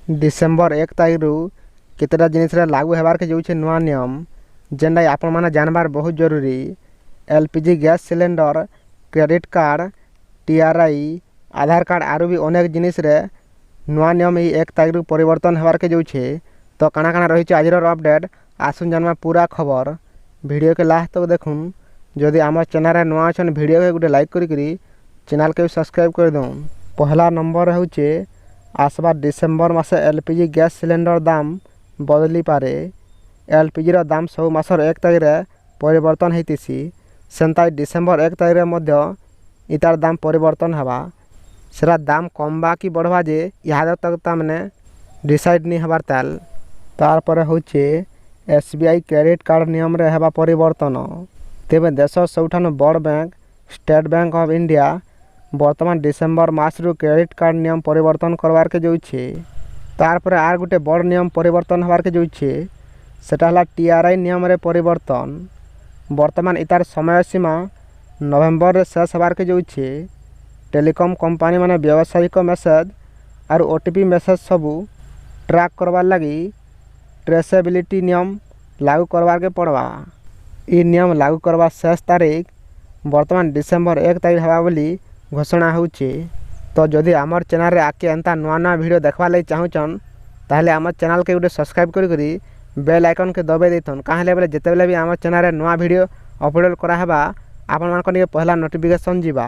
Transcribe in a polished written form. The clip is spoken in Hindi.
डिसेम्बर 1 तारीख रु केतेटा जिनिस लागू हेबार के जाउछे नुआ नियम जेनटा आपण माने जानबार बहुत जरूरी। LPG gas cylinder, credit card, TRI, Aadhaar card आरु भी अनेक जिनिस रे नुआ नियम 1 तारीख रु परिवर्तन हेबार के जाउछे। तो काना काना रही आज अपडेट आसुन जानमा पूरा खबर। वीडियो के लास्ट तक देखुन। जदि आम चैनल नुआ अछन वीडियो के गोटे लाइक करी चैनल के सब्सक्राइब कर दउन। पहला नंबर होचे आसबा डिसेम्बर मासे एलपीजी गैस सिलेंडर दाम बदली पारे। एलपीजी रो दाम सब मासर 1 तारीख रे परिवर्तन हेतिसी। सेंता डिसेम्बर 1 तारीख रे मध्य इतार दाम परिवर्तन हवा। सेरा दाम कमबा कि बढ़वा जे इहाद तक तामने डिसाइड नहीं हबार ताल। तार पर होचे एसबीआई क्रेडिट कार्ड नियम रे हेबा परिवर्तन। तेबे देश सबठानु बड़ bank state bank of India वर्तमान डिसेम्बर मास रु क्रेडिट कार्ड नियम परिवर्तन करवार के जाउछे। तार पर आर गुटे बड़ नियम परिवर्तन हबार के जाउछे सेटा हला टीआरआई नियम रे परिवर्तन। वर्तमान इतार समय सीमा नवेम्बर रे शेष हबार के जाउछे। टेलीकॉम कंपनी माने व्यावसायिक मेसेज और ओटीपी मेसेज सबू ट्रैक करवार लगी ट्रेसेबिलिटी नियम लागू करवार के पड़वा। ई नियम लागू करवा शेष तारीख वर्तमान डिसेम्बर 1 तारीख हवा बोली घोषणा होउछे। तो जदि आमर चैनल रे आके एंता नुआ नुआ वीडियो देखवा लई चाहुचन ताहले आमर चैनल के गोटे सब्सक्राइब करी बेल आइकन के दबाई देथन। काहेले बोले जेते बेले भी आमर चैनल रे नुआ वीडियो अपलोड करा हेबा आपन मान को पहला नोटिफिकेशन जीवा।